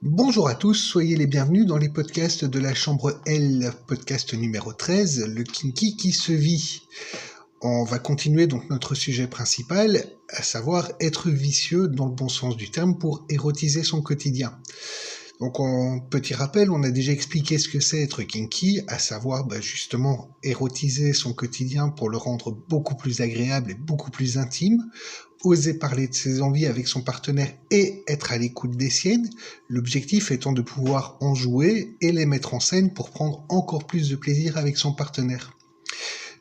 Bonjour à tous, soyez les bienvenus dans les podcasts de la Chambre L, podcast numéro 13, le kinky qui se vit. On va continuer donc notre sujet principal, à savoir être vicieux dans le bon sens du terme pour érotiser son quotidien. Donc en petit rappel, on a déjà expliqué ce que c'est être kinky, à savoir justement érotiser son quotidien pour le rendre beaucoup plus agréable et beaucoup plus intime, oser parler de ses envies avec son partenaire et être à l'écoute des siennes, l'objectif étant de pouvoir en jouer et les mettre en scène pour prendre encore plus de plaisir avec son partenaire.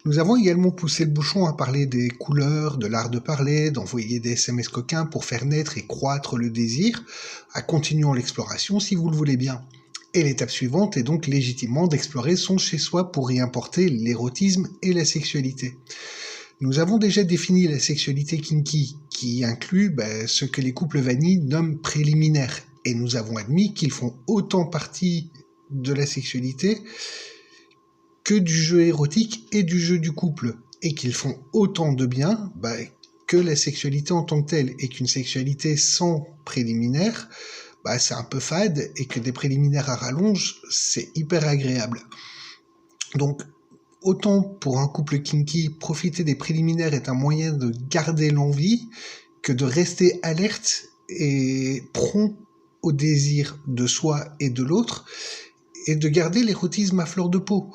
Nous avons également poussé le bouchon à parler des couleurs, de l'art de parler, d'envoyer des SMS coquins pour faire naître et croître le désir, à continuer l'exploration si vous le voulez bien. Et l'étape suivante est donc légitimement d'explorer son chez-soi pour y importer l'érotisme et la sexualité. Nous avons déjà défini la sexualité kinky, qui inclut ce que les couples vanille nomment préliminaires, et nous avons admis qu'ils font autant partie de la sexualité que du jeu érotique et du jeu du couple, et qu'ils font autant de bien que la sexualité en tant que telle, et qu'une sexualité sans préliminaire, c'est un peu fade, et que des préliminaires à rallonge, c'est hyper agréable. Donc, autant pour un couple kinky, profiter des préliminaires est un moyen de garder l'envie, que de rester alerte et prompt au désir de soi et de l'autre, et de garder l'érotisme à fleur de peau.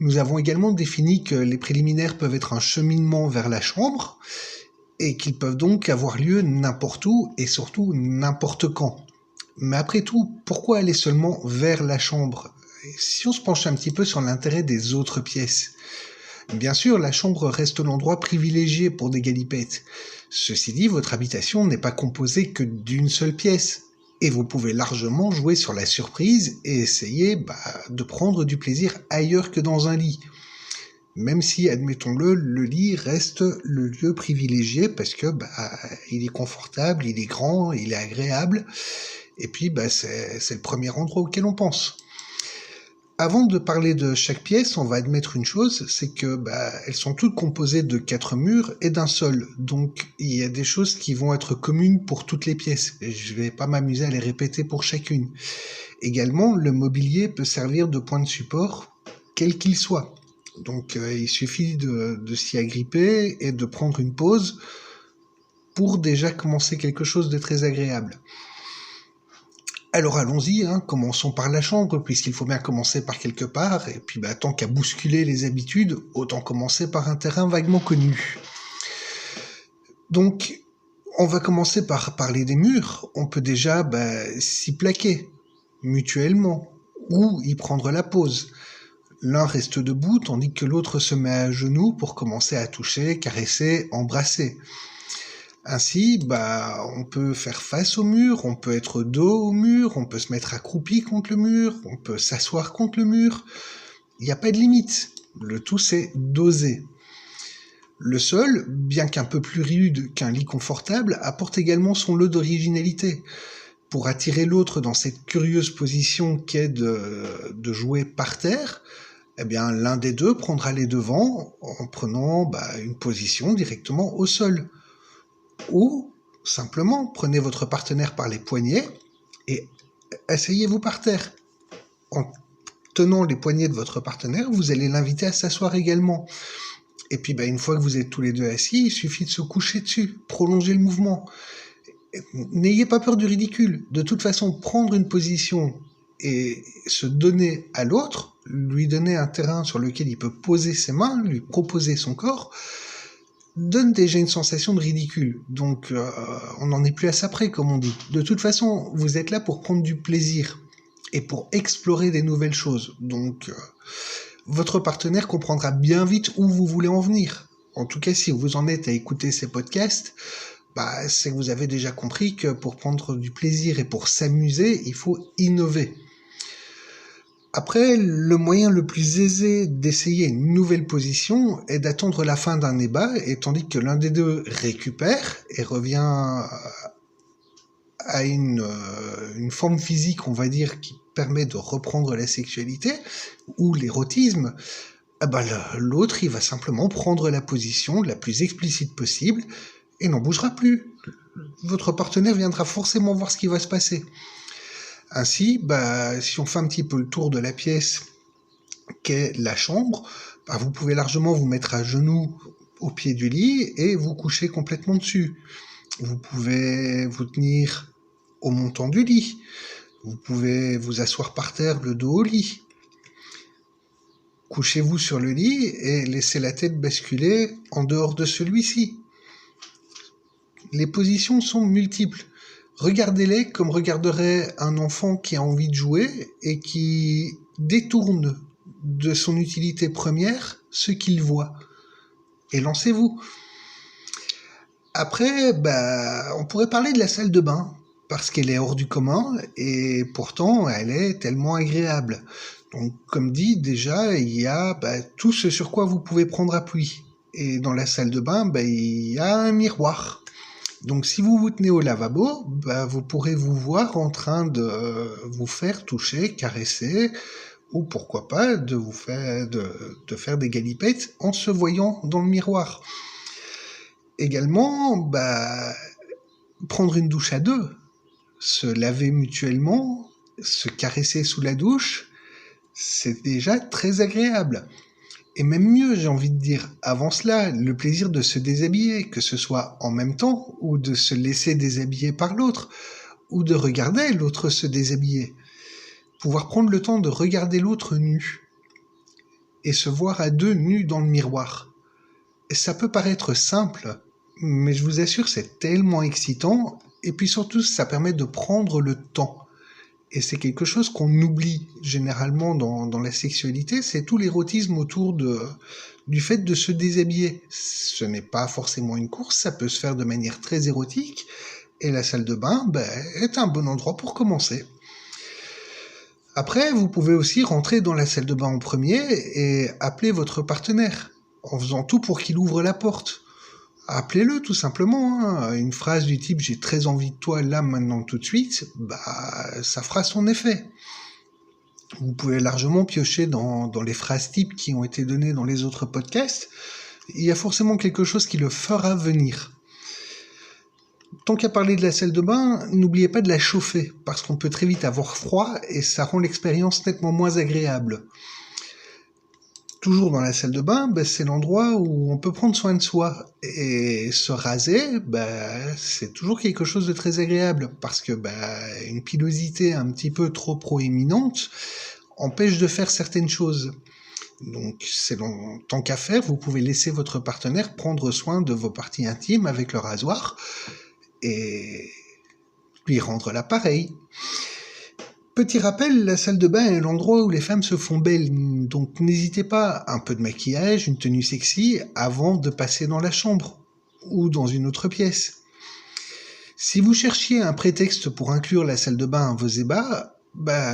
Nous avons également défini que les préliminaires peuvent être un cheminement vers la chambre, et qu'ils peuvent donc avoir lieu n'importe où, et surtout n'importe quand. Mais après tout, pourquoi aller seulement vers la chambre ? Si on se penche un petit peu sur l'intérêt des autres pièces. Bien sûr, la chambre reste l'endroit privilégié pour des galipettes. Ceci dit, votre habitation n'est pas composée que d'une seule pièce. Et vous pouvez largement jouer sur la surprise et essayer de prendre du plaisir ailleurs que dans un lit. Même si, admettons-le, le lit reste le lieu privilégié parce que il est confortable, il est grand, il est agréable. Et puis c'est le premier endroit auquel on pense. Avant de parler de chaque pièce, on va admettre une chose, c'est que elles sont toutes composées de 4 murs et d'un sol. Donc il y a des choses qui vont être communes pour toutes les pièces. Et je vais pas m'amuser à les répéter pour chacune. Également, le mobilier peut servir de point de support, quel qu'il soit. Donc il suffit de s'y agripper et de prendre une pause pour déjà commencer quelque chose de très agréable. Alors allons-y, commençons par la chambre, puisqu'il faut bien commencer par quelque part, et puis tant qu'à bousculer les habitudes, autant commencer par un terrain vaguement connu. Donc, on va commencer par parler des murs. On peut déjà s'y plaquer, mutuellement, ou y prendre la pause. L'un reste debout, tandis que l'autre se met à genoux pour commencer à toucher, caresser, embrasser. Ainsi, on peut faire face au mur, on peut être dos au mur, on peut se mettre accroupi contre le mur, on peut s'asseoir contre le mur. Il n'y a pas de limite. Le tout, c'est d'oser. Le sol, bien qu'un peu plus rude qu'un lit confortable, apporte également son lot d'originalité. Pour attirer l'autre dans cette curieuse position qu'est de jouer par terre, l'un des deux prendra les devants en prenant une position directement au sol. Ou, simplement, prenez votre partenaire par les poignets et asseyez-vous par terre. En tenant les poignets de votre partenaire, vous allez l'inviter à s'asseoir également. Et puis, une fois que vous êtes tous les deux assis, il suffit de se coucher dessus, prolonger le mouvement. N'ayez pas peur du ridicule. De toute façon, prendre une position et se donner à l'autre, lui donner un terrain sur lequel il peut poser ses mains, lui proposer son corps, donne déjà une sensation de ridicule. Donc, on n'en est plus à ça près, comme on dit. De toute façon, vous êtes là pour prendre du plaisir et pour explorer des nouvelles choses. Donc, votre partenaire comprendra bien vite où vous voulez en venir. En tout cas, si vous en êtes à écouter ces podcasts, c'est que vous avez déjà compris que pour prendre du plaisir et pour s'amuser, il faut innover. Après, le moyen le plus aisé d'essayer une nouvelle position est d'attendre la fin d'un ébat, et tandis que l'un des deux récupère et revient à une forme physique, on va dire, qui permet de reprendre la sexualité, ou l'érotisme, l'autre, il va simplement prendre la position la plus explicite possible, et n'en bougera plus. Votre partenaire viendra forcément voir ce qui va se passer. Ainsi, si on fait un petit peu le tour de la pièce qu'est la chambre, vous pouvez largement vous mettre à genoux au pied du lit et vous coucher complètement dessus. Vous pouvez vous tenir au montant du lit. Vous pouvez vous asseoir par terre, le dos au lit. Couchez-vous sur le lit et laissez la tête basculer en dehors de celui-ci. Les positions sont multiples. Regardez-les comme regarderait un enfant qui a envie de jouer et qui détourne de son utilité première ce qu'il voit. Et lancez-vous. Après, on pourrait parler de la salle de bain, parce qu'elle est hors du commun, et pourtant elle est tellement agréable. Donc, comme dit, déjà, il y a tout ce sur quoi vous pouvez prendre appui. Et dans la salle de bain, il y a un miroir. Donc, si vous vous tenez au lavabo, vous pourrez vous voir en train de vous faire toucher, caresser, ou pourquoi pas de faire des galipettes en se voyant dans le miroir. Également, prendre une douche à deux, se laver mutuellement, se caresser sous la douche, c'est déjà très agréable. Et même mieux, j'ai envie de dire, avant cela, le plaisir de se déshabiller, que ce soit en même temps, ou de se laisser déshabiller par l'autre, ou de regarder l'autre se déshabiller. Pouvoir prendre le temps de regarder l'autre nu, et se voir à deux nus dans le miroir. Et ça peut paraître simple, mais je vous assure, c'est tellement excitant, et puis surtout, ça permet de prendre le temps. Et c'est quelque chose qu'on oublie généralement dans la sexualité, c'est tout l'érotisme autour du fait de se déshabiller. Ce n'est pas forcément une course, ça peut se faire de manière très érotique, et la salle de bain est un bon endroit pour commencer. Après, vous pouvez aussi rentrer dans la salle de bain en premier et appeler votre partenaire, en faisant tout pour qu'il ouvre la porte. Appelez-le tout simplement, hein. Une phrase du type « j'ai très envie de toi là, maintenant, tout de suite », ça fera son effet. Vous pouvez largement piocher dans les phrases types qui ont été données dans les autres podcasts. Il y a forcément quelque chose qui le fera venir. Tant qu'à parler de la salle de bain, n'oubliez pas de la chauffer, parce qu'on peut très vite avoir froid et ça rend l'expérience nettement moins agréable. Toujours dans la salle de bain, c'est l'endroit où on peut prendre soin de soi. Et se raser, c'est toujours quelque chose de très agréable, parce que une pilosité un petit peu trop proéminente empêche de faire certaines choses. Donc, tant qu'à faire, vous pouvez laisser votre partenaire prendre soin de vos parties intimes avec le rasoir, et lui rendre l'appareil. Petit rappel, la salle de bain est l'endroit où les femmes se font belles, donc n'hésitez pas, un peu de maquillage, une tenue sexy, avant de passer dans la chambre, ou dans une autre pièce. Si vous cherchiez un prétexte pour inclure la salle de bain à vos ébats,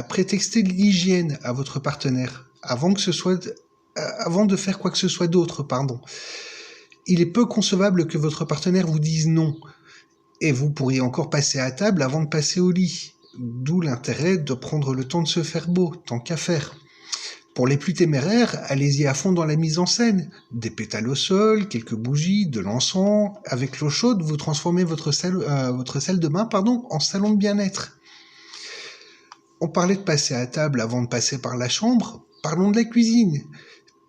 prétextez de l'hygiène à votre partenaire, avant de faire quoi que ce soit d'autre, pardon. Il est peu concevable que votre partenaire vous dise non, et vous pourriez encore passer à table avant de passer au lit. D'où l'intérêt de prendre le temps de se faire beau, tant qu'à faire. Pour les plus téméraires, allez-y à fond dans la mise en scène. Des pétales au sol, quelques bougies, de l'encens. Avec l'eau chaude, vous transformez votre salle de bain en salon de bien-être. On parlait de passer à table avant de passer par la chambre. Parlons de la cuisine.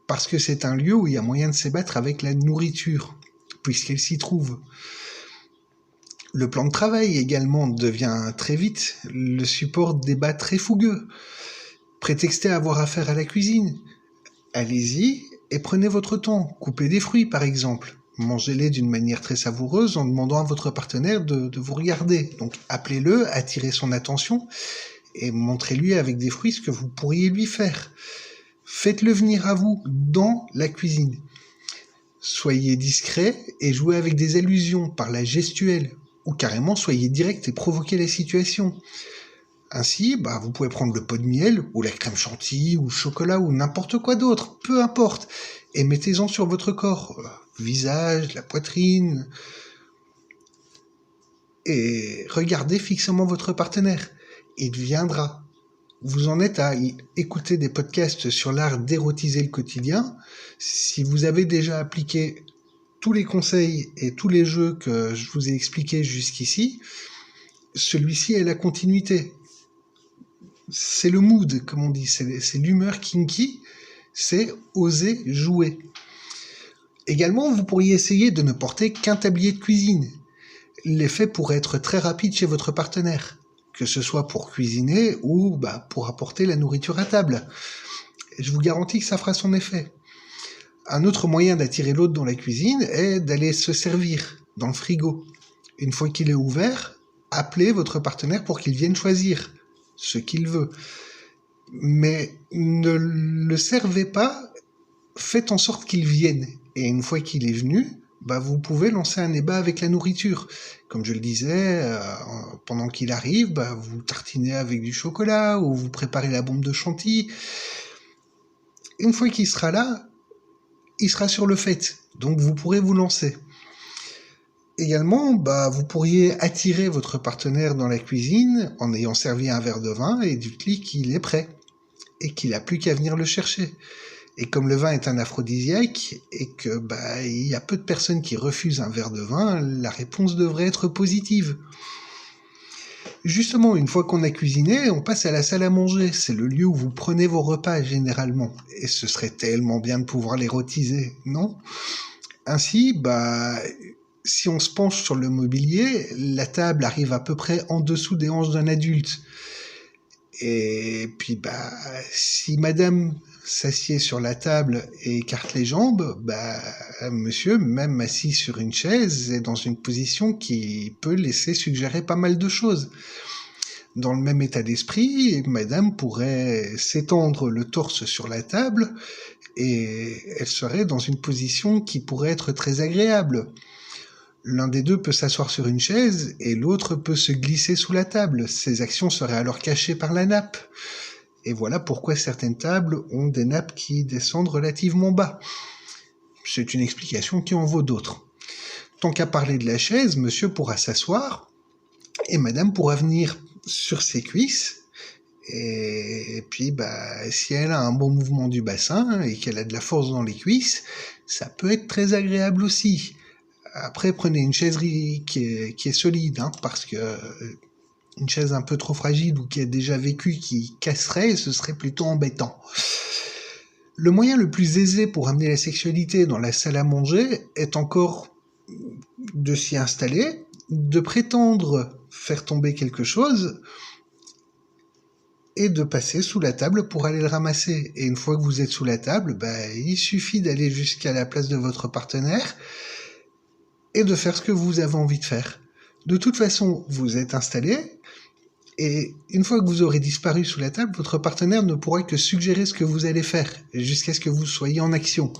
Parce que c'est un lieu où il y a moyen de s'ébattre avec la nourriture, puisqu'elle s'y trouve. Le plan de travail également devient très vite le support de débats très fougueux. Prétextez à avoir affaire à la cuisine. Allez-y et prenez votre temps. Coupez des fruits par exemple. Mangez-les d'une manière très savoureuse en demandant à votre partenaire de vous regarder. Donc appelez-le, attirez son attention et montrez-lui avec des fruits ce que vous pourriez lui faire. Faites-le venir à vous dans la cuisine. Soyez discret et jouez avec des allusions par la gestuelle. Ou carrément soyez direct et provoquez la situation. Ainsi, vous pouvez prendre le pot de miel, ou la crème chantilly, ou le chocolat, ou n'importe quoi d'autre, peu importe, et mettez-en sur votre corps, visage, la poitrine, et regardez fixement votre partenaire. Il viendra. Vous en êtes à écouter des podcasts sur l'art d'érotiser le quotidien. Si vous avez déjà appliqué tous les conseils et tous les jeux que je vous ai expliqués jusqu'ici, celui-ci est la continuité. C'est le mood, comme on dit, c'est l'humeur kinky, c'est oser jouer. Également, vous pourriez essayer de ne porter qu'un tablier de cuisine. L'effet pourrait être très rapide chez votre partenaire, que ce soit pour cuisiner ou pour apporter la nourriture à table. Je vous garantis que ça fera son effet. Un autre moyen d'attirer l'autre dans la cuisine est d'aller se servir dans le frigo. Une fois qu'il est ouvert, appelez votre partenaire pour qu'il vienne choisir ce qu'il veut. Mais ne le servez pas, faites en sorte qu'il vienne. Et une fois qu'il est venu, vous pouvez lancer un débat avec la nourriture. Comme je le disais, pendant qu'il arrive, vous tartinez avec du chocolat ou vous préparez la bombe de chantilly. Une fois qu'il sera là, il sera sur le fait. Donc vous pourrez vous lancer. Également, vous pourriez attirer votre partenaire dans la cuisine en ayant servi un verre de vin et dites-lui qu'il est prêt et qu'il n'a plus qu'à venir le chercher. Et comme le vin est un aphrodisiaque et que il y a peu de personnes qui refusent un verre de vin, la réponse devrait être positive. Justement, une fois qu'on a cuisiné, on passe à la salle à manger. C'est le lieu où vous prenez vos repas généralement. Et ce serait tellement bien de pouvoir l'érotiser, non ? Ainsi, si on se penche sur le mobilier, la table arrive à peu près en dessous des hanches d'un adulte. Et puis, si madame s'assied sur la table et écarte les jambes, monsieur, même assis sur une chaise, est dans une position qui peut laisser suggérer pas mal de choses. Dans le même état d'esprit, madame pourrait s'étendre le torse sur la table et elle serait dans une position qui pourrait être très agréable. L'un des deux peut s'asseoir sur une chaise et l'autre peut se glisser sous la table. Ces actions seraient alors cachées par la nappe. Et voilà pourquoi certaines tables ont des nappes qui descendent relativement bas. C'est une explication qui en vaut d'autres. Tant qu'à parler de la chaise, monsieur pourra s'asseoir et madame pourra venir sur ses cuisses. Et puis, si elle a un bon mouvement du bassin et qu'elle a de la force dans les cuisses, ça peut être très agréable aussi. Après, prenez une chaise qui est solide, parce que une chaise un peu trop fragile ou qui a déjà vécu, qui casserait, ce serait plutôt embêtant. Le moyen le plus aisé pour amener la sexualité dans la salle à manger est encore de s'y installer, de prétendre faire tomber quelque chose et de passer sous la table pour aller le ramasser. Et une fois que vous êtes sous la table, il suffit d'aller jusqu'à la place de votre partenaire et de faire ce que vous avez envie de faire. De toute façon, vous êtes installé, et une fois que vous aurez disparu sous la table, votre partenaire ne pourra que suggérer ce que vous allez faire, jusqu'à ce que vous soyez en action.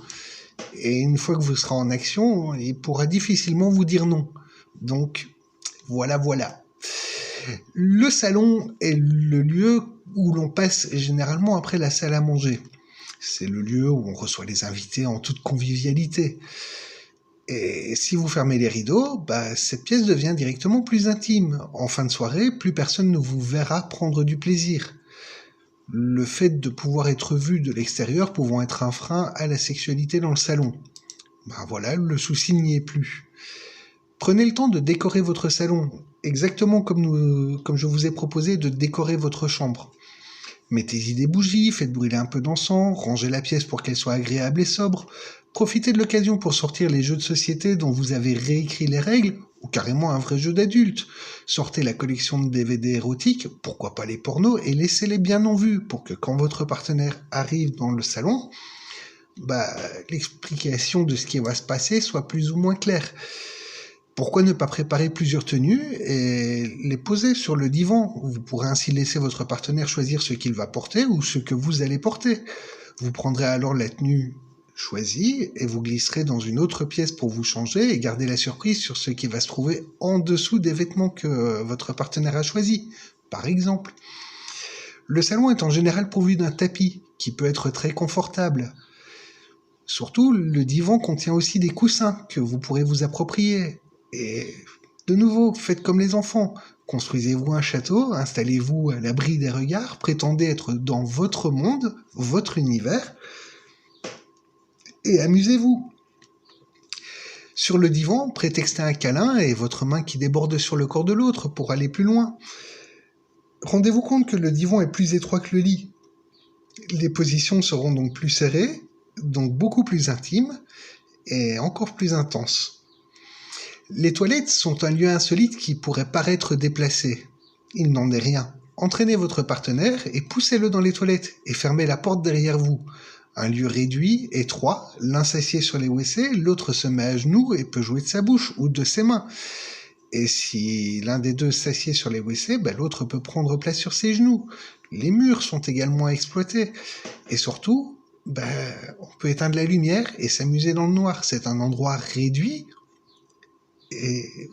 Et une fois que vous serez en action, il pourra difficilement vous dire non. Donc, voilà. Le salon est le lieu où l'on passe généralement après la salle à manger. C'est le lieu où on reçoit les invités en toute convivialité. Et si vous fermez les rideaux, cette pièce devient directement plus intime. En fin de soirée, plus personne ne vous verra prendre du plaisir. Le fait de pouvoir être vu de l'extérieur pouvant être un frein à la sexualité dans le salon. Voilà, le souci n'y est plus. Prenez le temps de décorer votre salon, exactement comme je vous ai proposé de décorer votre chambre. Mettez-y des bougies, faites brûler un peu d'encens, rangez la pièce pour qu'elle soit agréable et sobre. Profitez de l'occasion pour sortir les jeux de société dont vous avez réécrit les règles, ou carrément un vrai jeu d'adulte. Sortez la collection de DVD érotiques, pourquoi pas les pornos, et laissez-les bien en vue pour que quand votre partenaire arrive dans le salon, l'explication de ce qui va se passer soit plus ou moins claire. Pourquoi ne pas préparer plusieurs tenues et les poser sur le divan ? Vous pourrez ainsi laisser votre partenaire choisir ce qu'il va porter ou ce que vous allez porter. Vous prendrez alors la tenue choisie et vous glisserez dans une autre pièce pour vous changer et garder la surprise sur ce qui va se trouver en dessous des vêtements que votre partenaire a choisis, par exemple. Le salon est en général pourvu d'un tapis qui peut être très confortable. Surtout, le divan contient aussi des coussins que vous pourrez vous approprier. Et de nouveau, faites comme les enfants. Construisez-vous un château, installez-vous à l'abri des regards, prétendez être dans votre monde, votre univers, et amusez-vous. Sur le divan, prétextez un câlin et votre main qui déborde sur le corps de l'autre pour aller plus loin. Rendez-vous compte que le divan est plus étroit que le lit. Les positions seront donc plus serrées, donc beaucoup plus intimes et encore plus intenses. Les toilettes sont un lieu insolite qui pourrait paraître déplacé. Il n'en est rien. Entraînez votre partenaire et poussez-le dans les toilettes et fermez la porte derrière vous. Un lieu réduit, étroit, l'un s'assied sur les WC, l'autre se met à genoux et peut jouer de sa bouche ou de ses mains. Et si l'un des deux s'assied sur les WC, l'autre peut prendre place sur ses genoux. Les murs sont également exploités. Et surtout, on peut éteindre la lumière et s'amuser dans le noir. C'est un endroit réduit. Et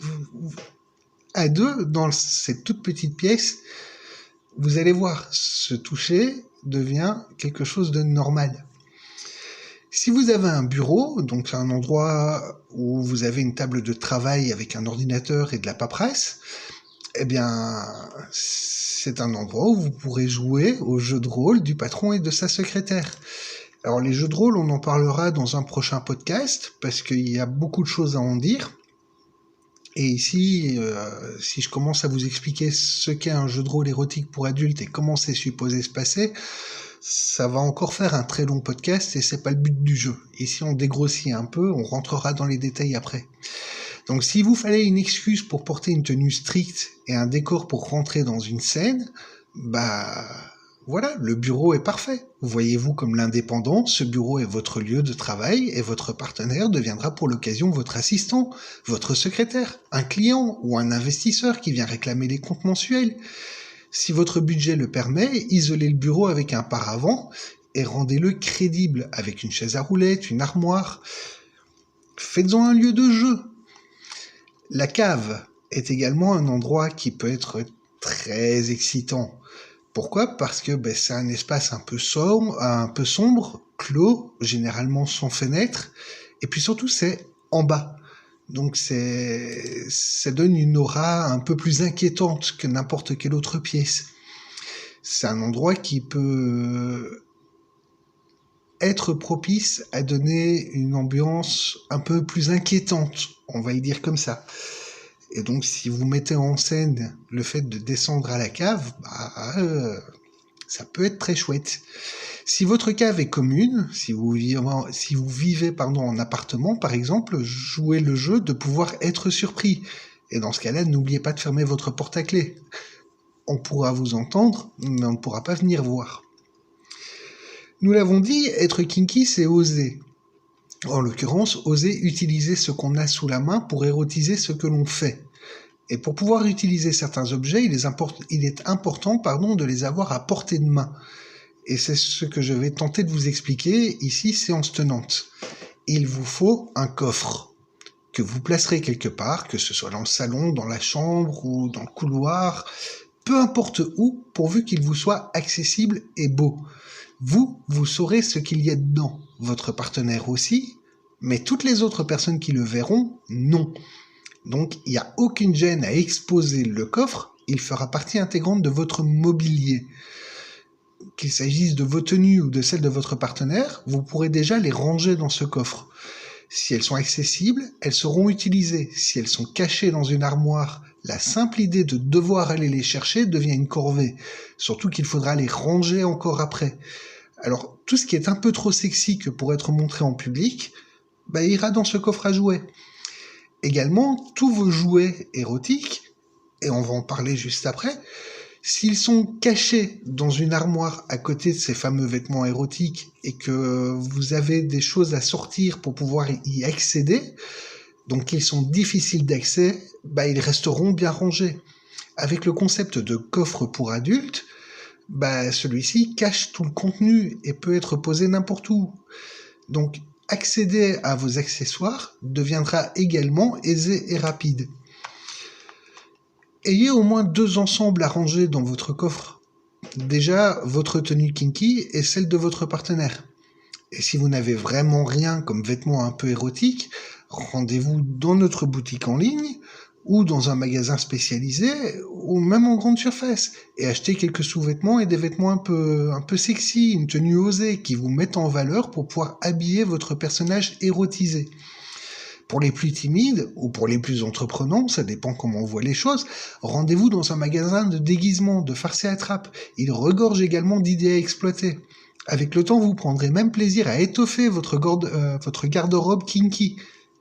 à deux, dans cette toute petite pièce, vous allez voir, se toucher devient quelque chose de normal. Si vous avez un bureau, donc un endroit où vous avez une table de travail avec un ordinateur et de la paperasse, c'est un endroit où vous pourrez jouer au jeu de rôle du patron et de sa secrétaire. Alors les jeux de rôle, on en parlera dans un prochain podcast, parce qu'il y a beaucoup de choses à en dire. Et ici, si je commence à vous expliquer ce qu'est un jeu de rôle érotique pour adultes et comment c'est supposé se passer, ça va encore faire un très long podcast et c'est pas le but du jeu. Ici, on dégrossit un peu, on rentrera dans les détails après. Donc, s'il vous fallait une excuse pour porter une tenue stricte et un décor pour rentrer dans une scène, voilà, le bureau est parfait. Voyez-vous comme l'indépendant, ce bureau est votre lieu de travail et votre partenaire deviendra pour l'occasion votre assistant, votre secrétaire, un client ou un investisseur qui vient réclamer les comptes mensuels. Si votre budget le permet, isolez le bureau avec un paravent et rendez-le crédible avec une chaise à roulettes, une armoire. Faites-en un lieu de jeu. La cave est également un endroit qui peut être très excitant. Pourquoi ? Parce que c'est un espace un peu sombre, clos, généralement sans fenêtre, et puis surtout c'est en bas. Donc ça donne une aura un peu plus inquiétante que n'importe quelle autre pièce. C'est un endroit qui peut être propice à donner une ambiance un peu plus inquiétante, on va le dire comme ça. Et donc si vous mettez en scène le fait de descendre à la cave, ça peut être très chouette. Si votre cave est commune, si vous vivez en appartement par exemple, jouez le jeu de pouvoir être surpris. Et dans ce cas-là, n'oubliez pas de fermer votre porte à clé. On pourra vous entendre, mais on ne pourra pas venir voir. Nous l'avons dit, être kinky, c'est oser. En l'occurrence, oser utiliser ce qu'on a sous la main pour érotiser ce que l'on fait. Et pour pouvoir utiliser certains objets, il est important de les avoir à portée de main. Et c'est ce que je vais tenter de vous expliquer ici, séance tenante. Il vous faut un coffre que vous placerez quelque part, que ce soit dans le salon, dans la chambre ou dans le couloir, peu importe où, pourvu qu'il vous soit accessible et beau. Vous saurez ce qu'il y a dedans, votre partenaire aussi, mais toutes les autres personnes qui le verront, non. Donc, il n'y a aucune gêne à exposer le coffre, il fera partie intégrante de votre mobilier. Qu'il s'agisse de vos tenues ou de celles de votre partenaire, vous pourrez déjà les ranger dans ce coffre. Si elles sont accessibles, elles seront utilisées. Si elles sont cachées dans une armoire, la simple idée de devoir aller les chercher devient une corvée. Surtout qu'il faudra les ranger encore après. Alors, tout ce qui est un peu trop sexy que pour être montré en public, ira dans ce coffre à jouets. Également, tous vos jouets érotiques, et on va en parler juste après, s'ils sont cachés dans une armoire à côté de ces fameux vêtements érotiques et que vous avez des choses à sortir pour pouvoir y accéder, donc qu'ils sont difficiles d'accès, ils resteront bien rangés. Avec le concept de coffre pour adultes, celui-ci cache tout le contenu et peut être posé n'importe où. Donc, accéder à vos accessoires deviendra également aisé et rapide. Ayez au moins 2 ensembles à ranger dans votre coffre. Déjà, votre tenue kinky et celle de votre partenaire. Et si vous n'avez vraiment rien comme vêtements un peu érotiques, rendez-vous dans notre boutique en ligne ou dans un magasin spécialisé ou même en grande surface et achetez quelques sous-vêtements et des vêtements un peu sexy, une tenue osée qui vous mettent en valeur pour pouvoir habiller votre personnage érotisé. Pour les plus timides ou pour les plus entreprenants, ça dépend comment on voit les choses, rendez-vous dans un magasin de déguisement, de farce et attrape. Il regorge également d'idées à exploiter. Avec le temps, vous prendrez même plaisir à étoffer votre garde-robe kinky.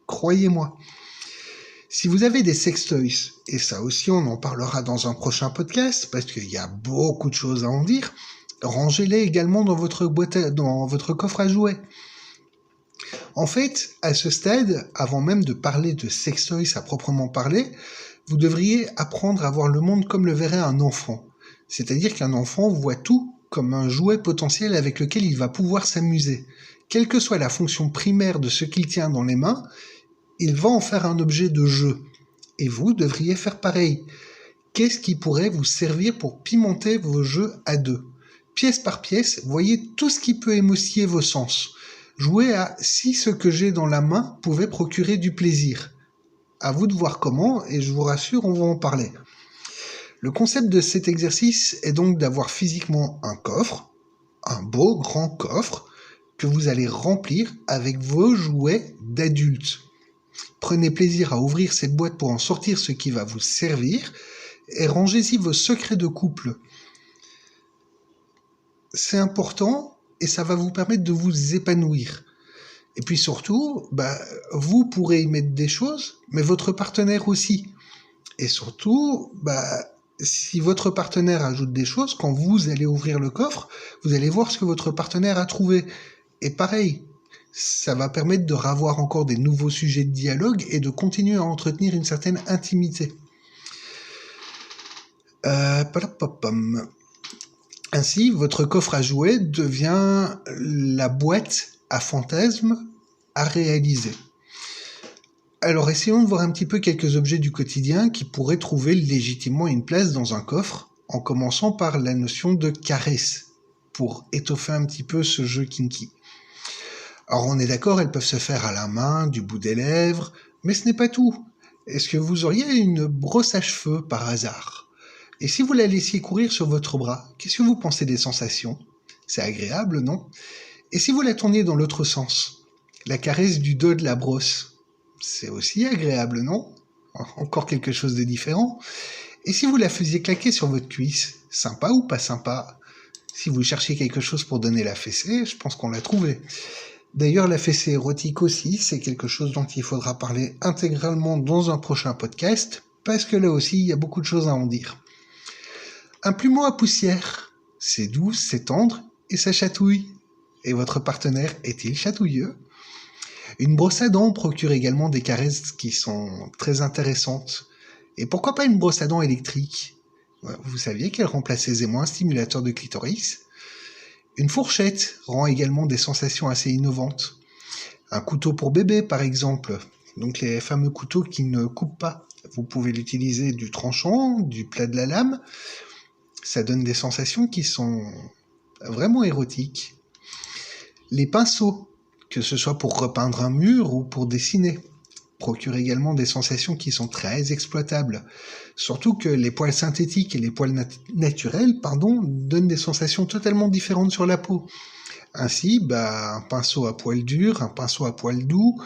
Croyez-moi. Si vous avez des sextoys, et ça aussi on en parlera dans un prochain podcast, parce qu'il y a beaucoup de choses à en dire, rangez-les également dans votre coffre à jouets. En fait, à ce stade, avant même de parler de sextoys à proprement parler, vous devriez apprendre à voir le monde comme le verrait un enfant. C'est-à-dire qu'un enfant voit tout comme un jouet potentiel avec lequel il va pouvoir s'amuser. Quelle que soit la fonction primaire de ce qu'il tient dans les mains, il va en faire un objet de jeu. Et vous devriez faire pareil. Qu'est-ce qui pourrait vous servir pour pimenter vos jeux à deux ? Pièce par pièce, voyez tout ce qui peut émoustiller vos sens. Jouez à si ce que j'ai dans la main pouvait procurer du plaisir. À vous de voir comment, et je vous rassure, on va en parler. Le concept de cet exercice est donc d'avoir physiquement un coffre, un beau grand coffre, que vous allez remplir avec vos jouets d'adultes. Prenez plaisir à ouvrir cette boîte pour en sortir ce qui va vous servir, et rangez-y vos secrets de couple. C'est important, et ça va vous permettre de vous épanouir. Et puis surtout, vous pourrez y mettre des choses, mais votre partenaire aussi. Et surtout, si votre partenaire ajoute des choses, quand vous allez ouvrir le coffre, vous allez voir ce que votre partenaire a trouvé. Et pareil, ça va permettre de ravoir encore des nouveaux sujets de dialogue et de continuer à entretenir une certaine intimité. Ainsi, votre coffre à jouets devient la boîte à fantasmes à réaliser. Alors essayons de voir un petit peu quelques objets du quotidien qui pourraient trouver légitimement une place dans un coffre, en commençant par la notion de caresse, pour étoffer un petit peu ce jeu kinky. Alors on est d'accord, elles peuvent se faire à la main, du bout des lèvres, mais ce n'est pas tout. Est-ce que vous auriez une brosse à cheveux par hasard ? Et si vous la laissiez courir sur votre bras, qu'est-ce que vous pensez des sensations ? C'est agréable, non ? Et si vous la tourniez dans l'autre sens ? La caresse du dos de la brosse, c'est aussi agréable, non ? Encore quelque chose de différent. Et si vous la faisiez claquer sur votre cuisse, sympa ou pas sympa ? Si vous cherchiez quelque chose pour donner la fessée, je pense qu'on l'a trouvé. D'ailleurs, la fessée érotique aussi, c'est quelque chose dont il faudra parler intégralement dans un prochain podcast, parce que là aussi, il y a beaucoup de choses à en dire. Un plumeau à poussière, c'est doux, c'est tendre, et ça chatouille. Et votre partenaire est-il chatouilleux ? Une brosse à dents procure également des caresses qui sont très intéressantes. Et pourquoi pas une brosse à dents électrique ? Vous saviez qu'elle remplace aisément un stimulateur de clitoris ? Une fourchette rend également des sensations assez innovantes. Un couteau pour bébé, par exemple. Donc les fameux couteaux qui ne coupent pas. Vous pouvez l'utiliser du tranchant, du plat de la lame. Ça donne des sensations qui sont vraiment érotiques. Les pinceaux, que ce soit pour repeindre un mur ou pour dessiner, procurent également des sensations qui sont très exploitables. Surtout que les poils synthétiques et les poils naturels, donnent des sensations totalement différentes sur la peau. Ainsi, un pinceau à poil dur, un pinceau à poil doux,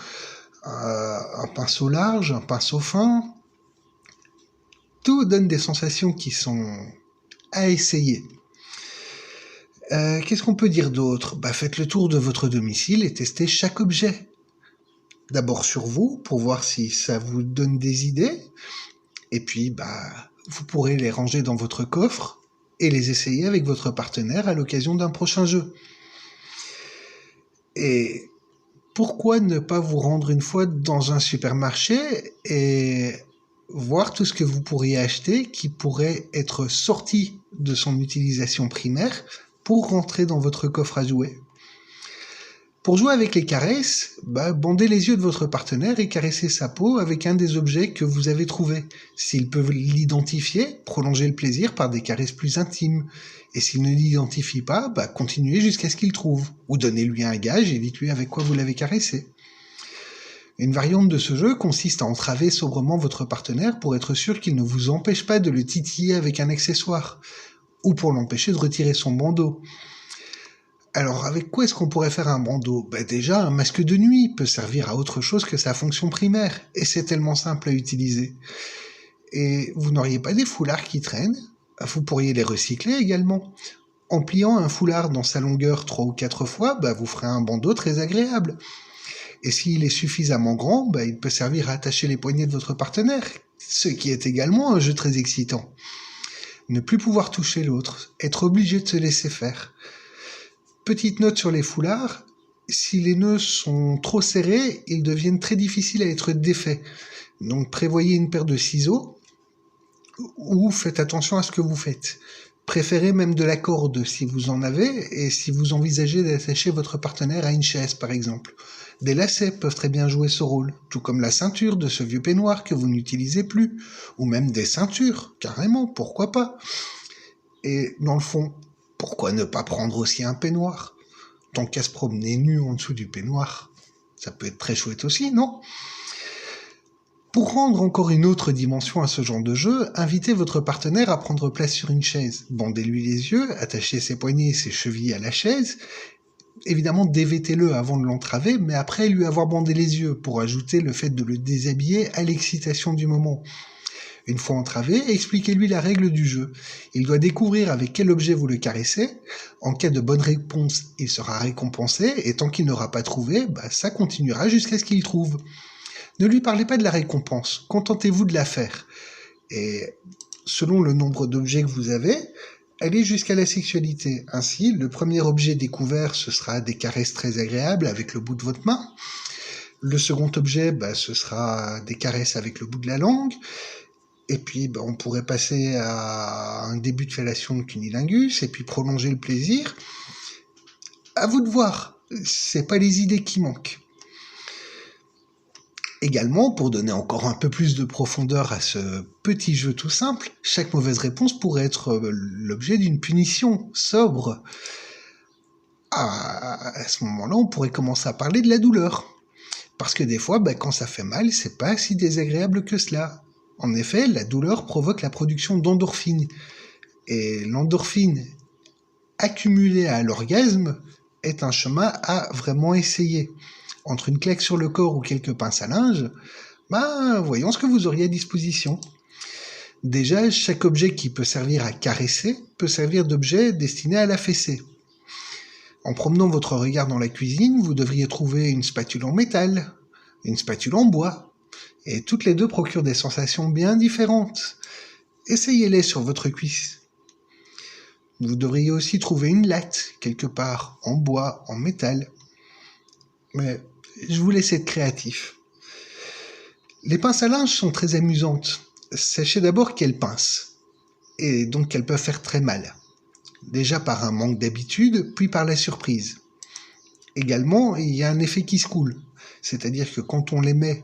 un pinceau large, un pinceau fin, tout donne des sensations qui sont à essayer. Qu'est-ce qu'on peut dire d'autre ? Faites le tour de votre domicile et testez chaque objet. D'abord sur vous, pour voir si ça vous donne des idées. Et puis, vous pourrez les ranger dans votre coffre et les essayer avec votre partenaire à l'occasion d'un prochain jeu. Et pourquoi ne pas vous rendre une fois dans un supermarché et voir tout ce que vous pourriez acheter qui pourrait être sorti de son utilisation primaire pour rentrer dans votre coffre à jouets. Pour jouer avec les caresses, bandez les yeux de votre partenaire et caressez sa peau avec un des objets que vous avez trouvé. S'il peut l'identifier, prolongez le plaisir par des caresses plus intimes. Et s'il ne l'identifie pas, continuez jusqu'à ce qu'il trouve. Ou donnez-lui un gage et dites-lui avec quoi vous l'avez caressé. Une variante de ce jeu consiste à entraver sobrement votre partenaire pour être sûr qu'il ne vous empêche pas de le titiller avec un accessoire, ou pour l'empêcher de retirer son bandeau. Alors, avec quoi est-ce qu'on pourrait faire un bandeau? Déjà, un masque de nuit peut servir à autre chose que sa fonction primaire, et c'est tellement simple à utiliser. Et vous n'auriez pas des foulards qui traînent? Vous pourriez les recycler également. En pliant un foulard dans sa longueur 3 ou 4 fois, vous ferez un bandeau très agréable. Et s'il est suffisamment grand, il peut servir à attacher les poignets de votre partenaire, ce qui est également un jeu très excitant. Ne plus pouvoir toucher l'autre, être obligé de se laisser faire. Petite note sur les foulards, si les nœuds sont trop serrés, ils deviennent très difficiles à être défaits. Donc prévoyez une paire de ciseaux, ou faites attention à ce que vous faites. Préférez même de la corde si vous en avez, et si vous envisagez d'attacher votre partenaire à une chaise par exemple. Des lacets peuvent très bien jouer ce rôle, tout comme la ceinture de ce vieux peignoir que vous n'utilisez plus, ou même des ceintures, carrément, pourquoi pas. Et dans le fond, pourquoi ne pas prendre aussi un peignoir? Tant qu'à se promener nu en dessous du peignoir, ça peut être très chouette aussi, non? Pour rendre encore une autre dimension à ce genre de jeu, invitez votre partenaire à prendre place sur une chaise. Bandez-lui les yeux, attachez ses poignets et ses chevilles à la chaise. Évidemment, dévêtez-le avant de l'entraver, mais après lui avoir bandé les yeux, pour ajouter le fait de le déshabiller à l'excitation du moment. Une fois entravé, expliquez-lui la règle du jeu. Il doit découvrir avec quel objet vous le caressez. En cas de bonne réponse, il sera récompensé, et tant qu'il n'aura pas trouvé, ça continuera jusqu'à ce qu'il trouve. Ne lui parlez pas de la récompense, contentez-vous de la faire. Et selon le nombre d'objets que vous avez, allez jusqu'à la sexualité. Ainsi, le premier objet découvert, ce sera des caresses très agréables avec le bout de votre main. Le second objet, ce sera des caresses avec le bout de la langue. Et puis, on pourrait passer à un début de fellation de cunilingus, et puis prolonger le plaisir. À vous de voir, c'est pas les idées qui manquent. Également, pour donner encore un peu plus de profondeur à ce petit jeu tout simple, chaque mauvaise réponse pourrait être l'objet d'une punition sobre. À ce moment-là, on pourrait commencer à parler de la douleur. Parce que des fois, quand ça fait mal, c'est pas si désagréable que cela. En effet, la douleur provoque la production d'endorphines. Et l'endorphine accumulée à l'orgasme est un chemin à vraiment essayer. Entre une claque sur le corps ou quelques pinces à linge, voyons ce que vous auriez à disposition. Déjà, chaque objet qui peut servir à caresser peut servir d'objet destiné à la fessée. En promenant votre regard dans la cuisine, vous devriez trouver une spatule en métal, une spatule en bois, et toutes les deux procurent des sensations bien différentes. Essayez-les sur votre cuisse. Vous devriez aussi trouver une latte, quelque part, en bois, en métal. Mais je vous laisse être créatif. Les pinces à linge sont très amusantes. Sachez d'abord qu'elles pincent, et donc qu'elles peuvent faire très mal. Déjà par un manque d'habitude, puis par la surprise. Également, il y a un effet qui se coule, c'est-à-dire que quand on les met,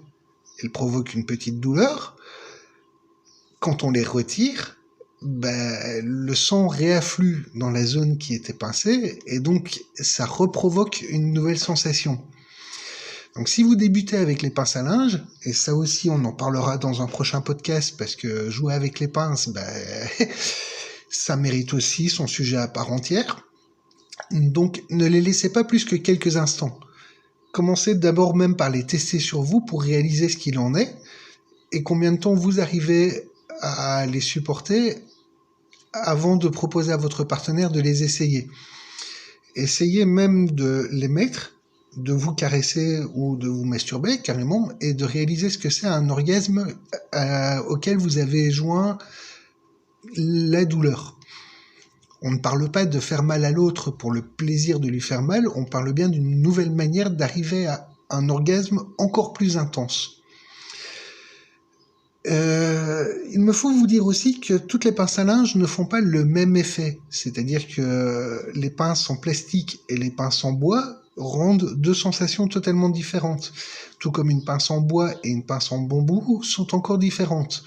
elles provoquent une petite douleur. Quand on les retire, le sang réafflue dans la zone qui était pincée, et donc ça reprovoque une nouvelle sensation. Donc si vous débutez avec les pinces à linge, et ça aussi on en parlera dans un prochain podcast, parce que jouer avec les pinces, ça mérite aussi son sujet à part entière. Donc ne les laissez pas plus que quelques instants. Commencez d'abord même par les tester sur vous pour réaliser ce qu'il en est, et combien de temps vous arrivez à les supporter avant de proposer à votre partenaire de les essayer. Essayez même de les mettre, de vous caresser ou de vous masturber carrément, et de réaliser ce que c'est un orgasme auquel vous avez joint la douleur. On ne parle pas de faire mal à l'autre pour le plaisir de lui faire mal, on parle bien d'une nouvelle manière d'arriver à un orgasme encore plus intense. Il me faut vous dire aussi que toutes les pinces à linge ne font pas le même effet, c'est-à-dire que les pinces en plastique et les pinces en bois rendent deux sensations totalement différentes, tout comme une pince en bois et une pince en bambou sont encore différentes.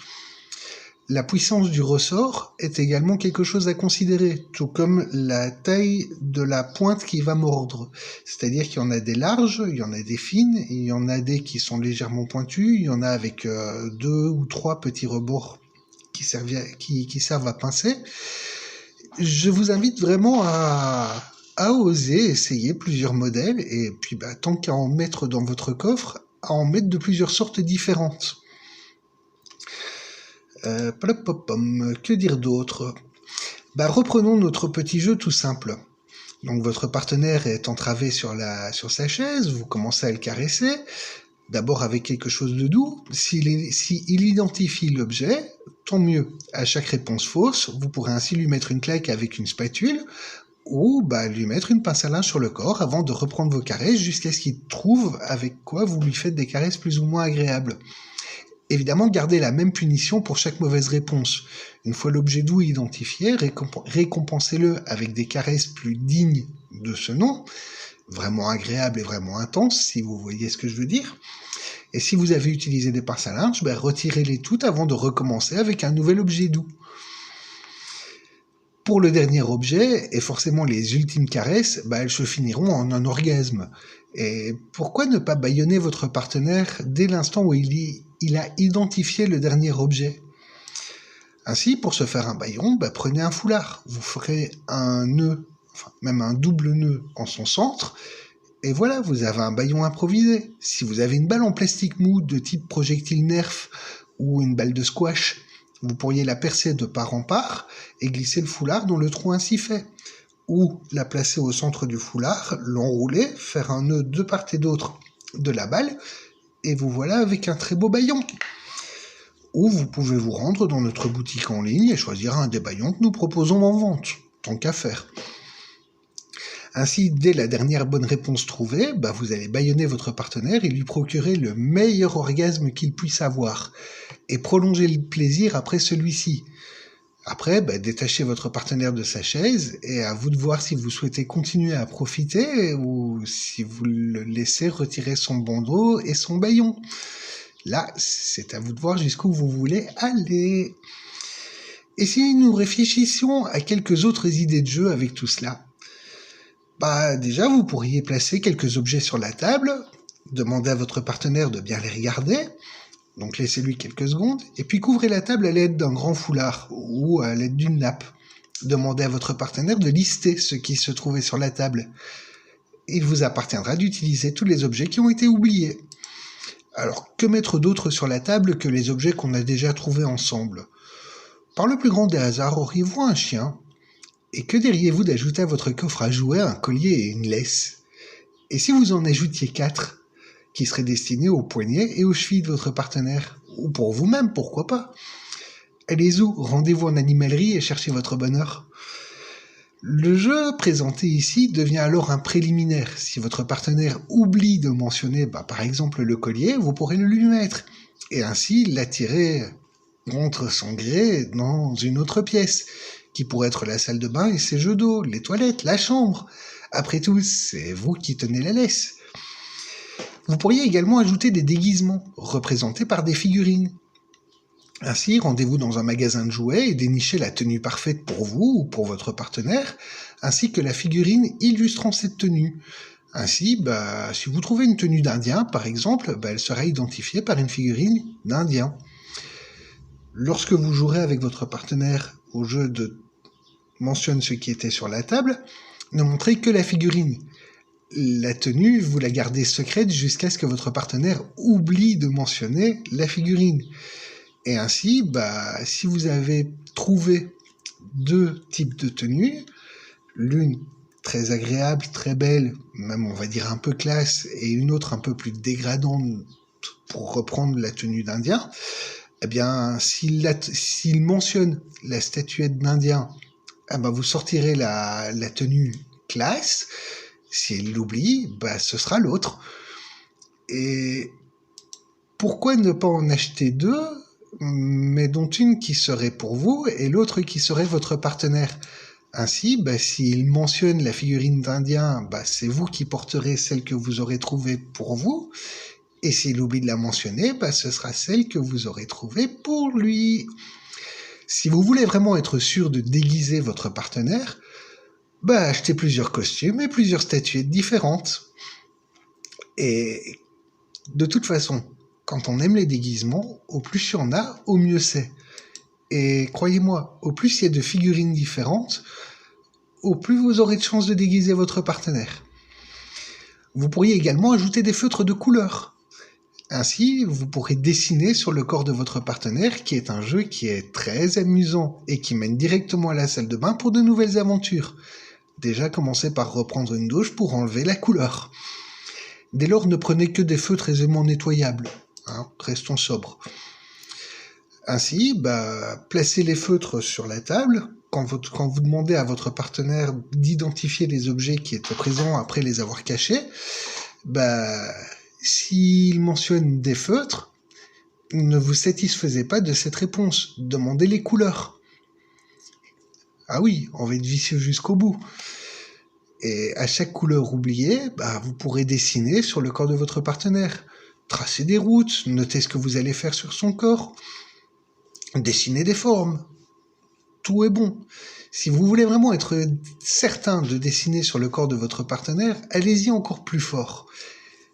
La puissance du ressort est également quelque chose à considérer, tout comme la taille de la pointe qui va mordre. C'est-à-dire qu'il y en a des larges, il y en a des fines, il y en a des qui sont légèrement pointues, il y en a avec 2 ou 3 petits rebords qui servent à pincer. Je vous invite vraiment à à oser essayer plusieurs modèles et puis tant qu'à en mettre dans votre coffre, à en mettre de plusieurs sortes différentes. Que dire d'autre ? Reprenons notre petit jeu tout simple. Donc votre partenaire est entravé sur sa chaise, vous commencez à le caresser, d'abord avec quelque chose de doux. S'il identifie l'objet, tant mieux. À chaque réponse fausse, vous pourrez ainsi lui mettre une claque avec une spatule ou lui mettre une pince à linge sur le corps avant de reprendre vos caresses jusqu'à ce qu'il trouve avec quoi vous lui faites des caresses plus ou moins agréables. Évidemment, gardez la même punition pour chaque mauvaise réponse. Une fois l'objet doux identifié, récompensez-le avec des caresses plus dignes de ce nom, vraiment agréables et vraiment intenses, si vous voyez ce que je veux dire. Et si vous avez utilisé des pinces à linge, retirez-les toutes avant de recommencer avec un nouvel objet doux. Pour le dernier objet, et forcément les ultimes caresses, elles se finiront en un orgasme. Et pourquoi ne pas bâillonner votre partenaire dès l'instant où il a identifié le dernier objet ? Ainsi, pour se faire un bâillon, prenez un foulard. Vous ferez un nœud, même un double nœud en son centre, et voilà, vous avez un bâillon improvisé. Si vous avez une balle en plastique mou de type projectile Nerf ou une balle de squash, vous pourriez la percer de part en part et glisser le foulard dans le trou ainsi fait. Ou la placer au centre du foulard, l'enrouler, faire un nœud de part et d'autre de la balle, et vous voilà avec un très beau bâillon. Ou vous pouvez vous rendre dans notre boutique en ligne et choisir un des bâillons que nous proposons en vente, tant qu'à faire. Ainsi, dès la dernière bonne réponse trouvée, vous allez bâillonner votre partenaire et lui procurer le meilleur orgasme qu'il puisse avoir, et prolonger le plaisir après celui-ci. Après, détachez votre partenaire de sa chaise, et à vous de voir si vous souhaitez continuer à profiter, ou si vous le laissez retirer son bandeau et son bâillon. Là, c'est à vous de voir jusqu'où vous voulez aller. Et si nous réfléchissions à quelques autres idées de jeu avec tout cela ? Déjà, vous pourriez placer quelques objets sur la table, demander à votre partenaire de bien les regarder, donc laissez-lui quelques secondes, et puis couvrez la table à l'aide d'un grand foulard ou à l'aide d'une nappe. Demandez à votre partenaire de lister ce qui se trouvait sur la table. Il vous appartiendra d'utiliser tous les objets qui ont été oubliés. Alors, que mettre d'autre sur la table que les objets qu'on a déjà trouvés ensemble ? Par le plus grand des hasards, auriez-vous un chien ? Et que diriez-vous d'ajouter à votre coffre à jouets un collier et une laisse ? Et si vous en ajoutiez 4, qui seraient destinés aux poignets et aux chevilles de votre partenaire ? Ou pour vous-même, pourquoi pas ? Allez-y, rendez-vous en animalerie et cherchez votre bonheur. Le jeu présenté ici devient alors un préliminaire. Si votre partenaire oublie de mentionner, par exemple, le collier, vous pourrez le lui mettre, et ainsi l'attirer contre son gré dans une autre pièce, qui pourrait être la salle de bain et ses jeux d'eau, les toilettes, la chambre. Après tout, c'est vous qui tenez la laisse. Vous pourriez également ajouter des déguisements, représentés par des figurines. Ainsi, rendez-vous dans un magasin de jouets et dénichez la tenue parfaite pour vous ou pour votre partenaire, ainsi que la figurine illustrant cette tenue. Ainsi, si vous trouvez une tenue d'Indien, par exemple, elle sera identifiée par une figurine d'Indien. Lorsque vous jouerez avec votre partenaire au jeu de mentionne ce qui était sur la table, ne montrez que la figurine. La tenue, vous la gardez secrète jusqu'à ce que votre partenaire oublie de mentionner la figurine. Et ainsi, si vous avez trouvé 2 types de tenues, l'une très agréable, très belle, même on va dire un peu classe, et une autre un peu plus dégradante pour reprendre la tenue d'Indien, s'il mentionne la statuette d'Indien, vous sortirez la tenue classe. S'il l'oublie, ce sera l'autre. Et pourquoi ne pas en acheter 2, mais dont une qui serait pour vous et l'autre qui serait votre partenaire ? Ainsi, s'il mentionne la figurine d'Indien, c'est vous qui porterez celle que vous aurez trouvée pour vous. Et s'il oublie de la mentionner, ce sera celle que vous aurez trouvée pour lui. Si vous voulez vraiment être sûr de déguiser votre partenaire, achetez plusieurs costumes et plusieurs statuettes différentes. Et de toute façon, quand on aime les déguisements, au plus il y en a, au mieux c'est. Et croyez-moi, au plus il y a de figurines différentes, au plus vous aurez de chances de déguiser votre partenaire. Vous pourriez également ajouter des feutres de couleur. Ainsi, vous pourrez dessiner sur le corps de votre partenaire, qui est un jeu qui est très amusant et qui mène directement à la salle de bain pour de nouvelles aventures. Déjà, commencez par reprendre une douche pour enlever la couleur. Dès lors, ne prenez que des feutres aisément nettoyables. Restons sobres. Ainsi, placez les feutres sur la table. Quand vous demandez à votre partenaire d'identifier les objets qui étaient présents après les avoir cachés, s'il mentionne des feutres, ne vous satisfaisez pas de cette réponse. Demandez les couleurs. Ah oui, on va être vicieux jusqu'au bout. Et à chaque couleur oubliée, vous pourrez dessiner sur le corps de votre partenaire. Tracer des routes, noter ce que vous allez faire sur son corps, dessiner des formes. Tout est bon. Si vous voulez vraiment être certain de dessiner sur le corps de votre partenaire, allez-y encore plus fort.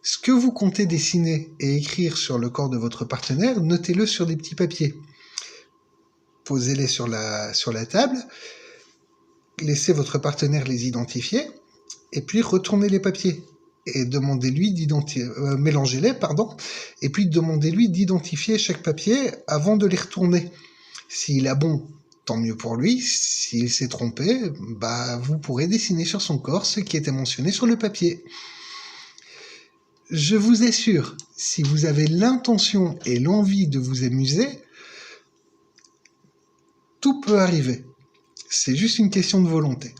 Ce que vous comptez dessiner et écrire sur le corps de votre partenaire, notez-le sur des petits papiers. Posez-les sur la table, laissez votre partenaire les identifier, et puis retournez les papiers. Et mélangez-les, et puis demandez-lui d'identifier chaque papier avant de les retourner. S'il a bon, tant mieux pour lui. S'il s'est trompé, vous pourrez dessiner sur son corps ce qui était mentionné sur le papier. Je vous assure, si vous avez l'intention et l'envie de vous amuser, tout peut arriver. C'est juste une question de volonté.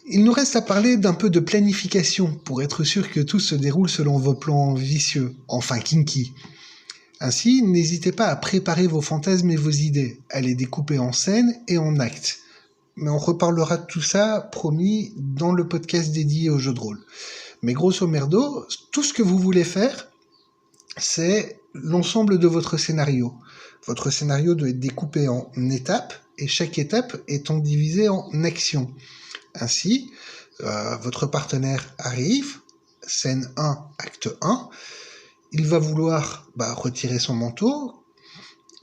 Il nous reste à parler d'un peu de planification pour être sûr que tout se déroule selon vos plans vicieux, enfin kinky. Ainsi, n'hésitez pas à préparer vos fantasmes et vos idées, à les découper en scènes et en actes. Mais on reparlera de tout ça, promis, dans le podcast dédié aux jeux de rôle. Mais grosso merdo, tout ce que vous voulez faire, c'est l'ensemble de votre scénario. Votre scénario doit être découpé en étapes, et chaque étape étant divisée en actions. Ainsi, votre partenaire arrive, scène 1, acte 1, il va vouloir retirer son manteau,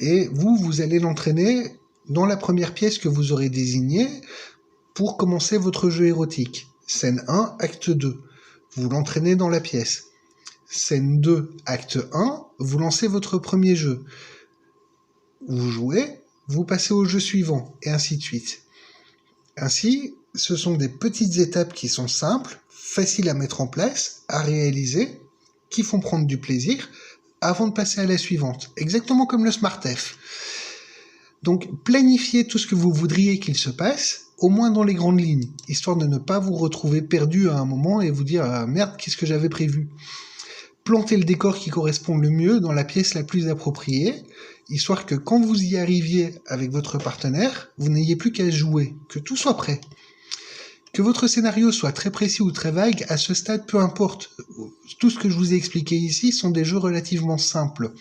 et vous allez l'entraîner dans la première pièce que vous aurez désignée pour commencer votre jeu érotique. Scène 1, acte 2, vous l'entraînez dans la pièce. Scène 2, acte 1, vous lancez votre premier jeu. Vous jouez, vous passez au jeu suivant, et ainsi de suite. Ainsi, ce sont des petites étapes qui sont simples, faciles à mettre en place, à réaliser, qui font prendre du plaisir, avant de passer à la suivante. Exactement comme le SmartF. Donc, planifiez tout ce que vous voudriez qu'il se passe, au moins dans les grandes lignes, histoire de ne pas vous retrouver perdu à un moment et vous dire « Ah merde, qu'est-ce que j'avais prévu ?» Plantez le décor qui correspond le mieux dans la pièce la plus appropriée, histoire que quand vous y arriviez avec votre partenaire, vous n'ayez plus qu'à jouer, que tout soit prêt. Que votre scénario soit très précis ou très vague, à ce stade, peu importe. Tout ce que je vous ai expliqué ici sont des jeux relativement simples.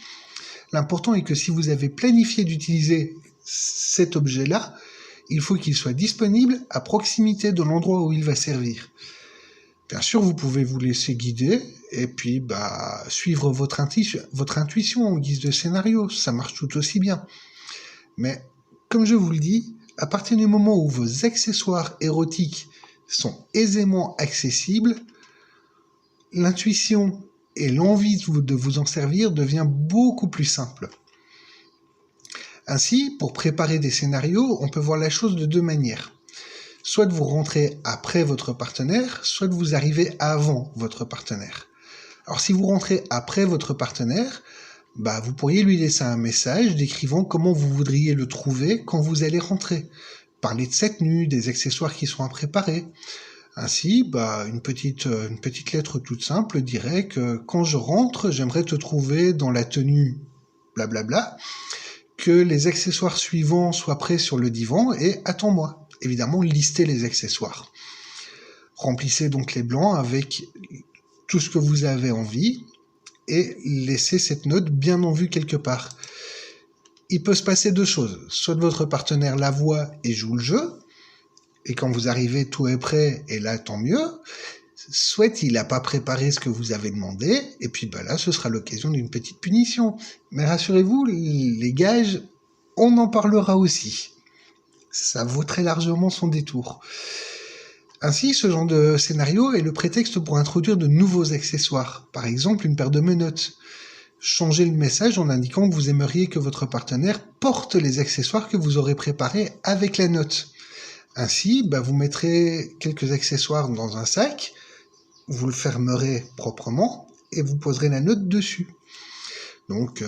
L'important est que si vous avez planifié d'utiliser cet objet-là, il faut qu'il soit disponible à proximité de l'endroit où il va servir. Bien sûr, vous pouvez vous laisser guider et puis suivre votre intuition en guise de scénario, ça marche tout aussi bien. Mais comme je vous le dis, à partir du moment où vos accessoires érotiques sont aisément accessibles, l'intuition et l'envie de vous en servir devient beaucoup plus simple. Ainsi, pour préparer des scénarios, on peut voir la chose de deux manières. Soit vous rentrez après votre partenaire, soit vous arrivez avant votre partenaire. Alors si vous rentrez après votre partenaire, vous pourriez lui laisser un message décrivant comment vous voudriez le trouver quand vous allez rentrer. Parler de sa tenue, des accessoires qui sont à préparer. Ainsi, une petite lettre toute simple dirait que quand je rentre, j'aimerais te trouver dans la tenue blablabla, que les accessoires suivants soient prêts sur le divan et attends-moi. Évidemment, listez les accessoires. Remplissez donc les blancs avec tout ce que vous avez envie et laissez cette note bien en vue quelque part. Il peut se passer deux choses. Soit votre partenaire la voit et joue le jeu, et quand vous arrivez, tout est prêt, et là, tant mieux. Soit il n'a pas préparé ce que vous avez demandé, et puis là, ce sera l'occasion d'une petite punition. Mais rassurez-vous, les gages, on en parlera aussi. Ça vaut très largement son détour. Ainsi, ce genre de scénario est le prétexte pour introduire de nouveaux accessoires, par exemple une paire de menottes. Changez le message en indiquant que vous aimeriez que votre partenaire porte les accessoires que vous aurez préparés avec la note. Ainsi, vous mettrez quelques accessoires dans un sac, vous le fermerez proprement et vous poserez la note dessus. Donc,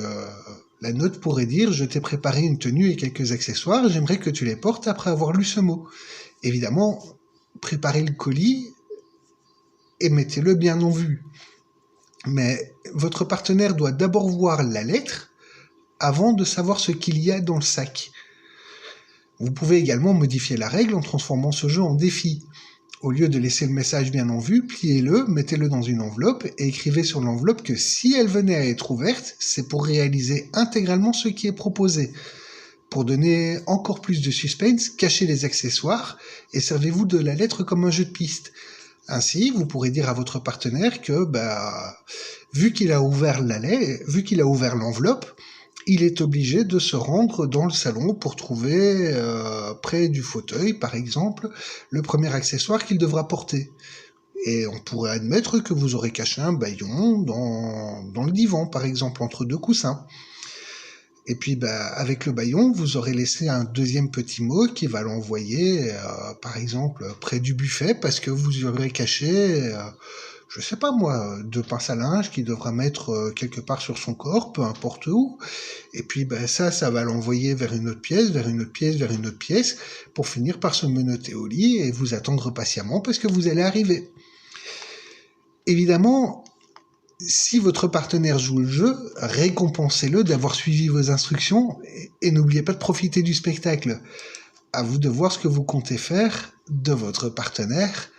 la note pourrait dire « Je t'ai préparé une tenue et quelques accessoires, j'aimerais que tu les portes après avoir lu ce mot. » Évidemment, préparez le colis et mettez-le bien en vue. Mais votre partenaire doit d'abord voir la lettre avant de savoir ce qu'il y a dans le sac. Vous pouvez également modifier la règle en transformant ce jeu en défi. Au lieu de laisser le message bien en vue, pliez-le, mettez-le dans une enveloppe et écrivez sur l'enveloppe que si elle venait à être ouverte, c'est pour réaliser intégralement ce qui est proposé. Pour donner encore plus de suspense, cachez les accessoires et servez-vous de la lettre comme un jeu de piste. Ainsi, vous pourrez dire à votre partenaire que, vu qu'il a ouvert l'enveloppe, il est obligé de se rendre dans le salon pour trouver, près du fauteuil, par exemple, le premier accessoire qu'il devra porter. Et on pourrait admettre que vous aurez caché un bâillon dans le divan, par exemple, entre deux coussins. Et puis, avec le bâillon, vous aurez laissé un deuxième petit mot qui va l'envoyer, par exemple, près du buffet, parce que vous aurez caché, je sais pas moi, 2 pinces à linge qu'il devra mettre quelque part sur son corps, peu importe où. Et puis, ça va l'envoyer vers une autre pièce, vers une autre pièce, vers une autre pièce, pour finir par se menotter au lit et vous attendre patiemment parce que vous allez arriver. Évidemment, si votre partenaire joue le jeu, récompensez-le d'avoir suivi vos instructions et n'oubliez pas de profiter du spectacle. À vous de voir ce que vous comptez faire de votre partenaire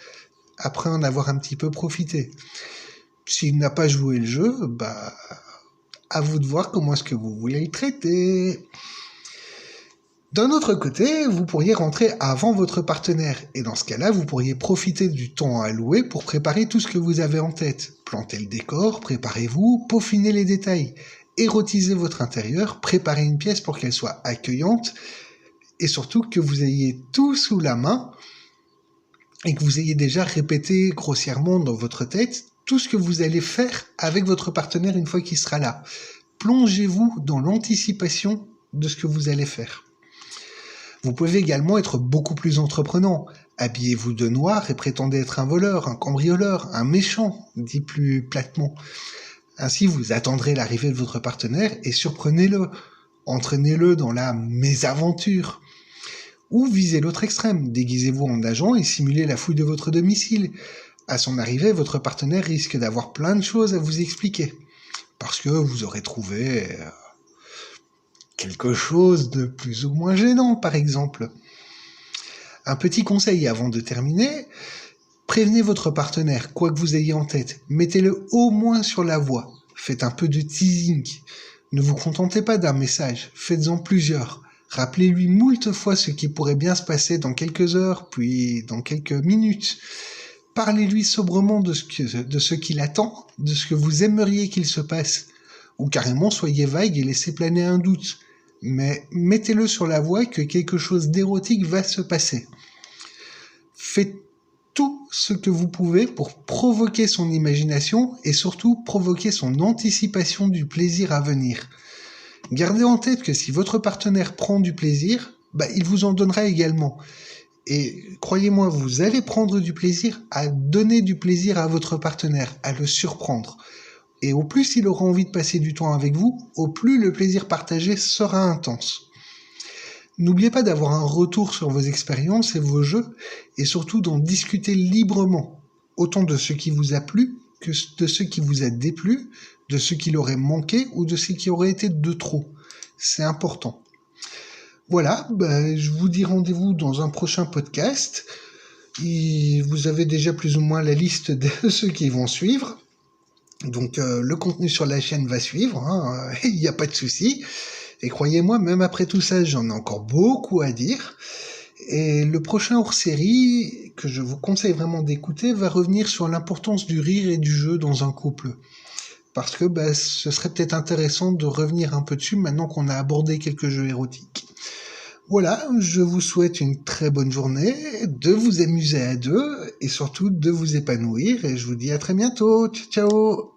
après en avoir un petit peu profité. S'il n'a pas joué le jeu, à vous de voir comment est-ce que vous voulez le traiter. D'un autre côté, vous pourriez rentrer avant votre partenaire, et dans ce cas-là, vous pourriez profiter du temps alloué pour préparer tout ce que vous avez en tête. Plantez le décor, préparez-vous, peaufinez les détails, érotisez votre intérieur, préparez une pièce pour qu'elle soit accueillante, et surtout que vous ayez tout sous la main, et que vous ayez déjà répété grossièrement dans votre tête tout ce que vous allez faire avec votre partenaire une fois qu'il sera là. Plongez-vous dans l'anticipation de ce que vous allez faire. Vous pouvez également être beaucoup plus entreprenant. Habillez-vous de noir et prétendez être un voleur, un cambrioleur, un méchant, dit plus platement. Ainsi, vous attendrez l'arrivée de votre partenaire et surprenez-le. Entraînez-le dans la mésaventure. Ou visez l'autre extrême, déguisez-vous en agent et simulez la fouille de votre domicile. À son arrivée, votre partenaire risque d'avoir plein de choses à vous expliquer. Parce que vous aurez trouvé quelque chose de plus ou moins gênant, par exemple. Un petit conseil avant de terminer, prévenez votre partenaire, quoi que vous ayez en tête. Mettez-le au moins sur la voie. Faites un peu de teasing. Ne vous contentez pas d'un message, faites-en plusieurs. Rappelez-lui moult fois ce qui pourrait bien se passer dans quelques heures, puis dans quelques minutes. Parlez-lui sobrement de ce qu'il attend, de ce que vous aimeriez qu'il se passe. Ou carrément soyez vague et laissez planer un doute. Mais mettez-le sur la voie que quelque chose d'érotique va se passer. Faites tout ce que vous pouvez pour provoquer son imagination et surtout provoquer son anticipation du plaisir à venir. Gardez en tête que si votre partenaire prend du plaisir, il vous en donnera également. Et croyez-moi, vous allez prendre du plaisir à donner du plaisir à votre partenaire, à le surprendre. Et au plus il aura envie de passer du temps avec vous, au plus le plaisir partagé sera intense. N'oubliez pas d'avoir un retour sur vos expériences et vos jeux, et surtout d'en discuter librement, autant de ce qui vous a plu que de ce qui vous a déplu, de ce qui l'aurait manqué ou de ce qui aurait été de trop. C'est important. Voilà, je vous dis rendez-vous dans un prochain podcast. Vous avez déjà plus ou moins la liste de ceux qui vont suivre. Donc le contenu sur la chaîne va suivre, il n'y a pas de souci. Et croyez-moi, même après tout ça, j'en ai encore beaucoup à dire. Et le prochain hors-série, que je vous conseille vraiment d'écouter, va revenir sur l'importance du rire et du jeu dans un couple. Parce que ce serait peut-être intéressant de revenir un peu dessus maintenant qu'on a abordé quelques jeux érotiques. Voilà, je vous souhaite une très bonne journée, de vous amuser à deux et surtout de vous épanouir et je vous dis à très bientôt. Ciao, ciao!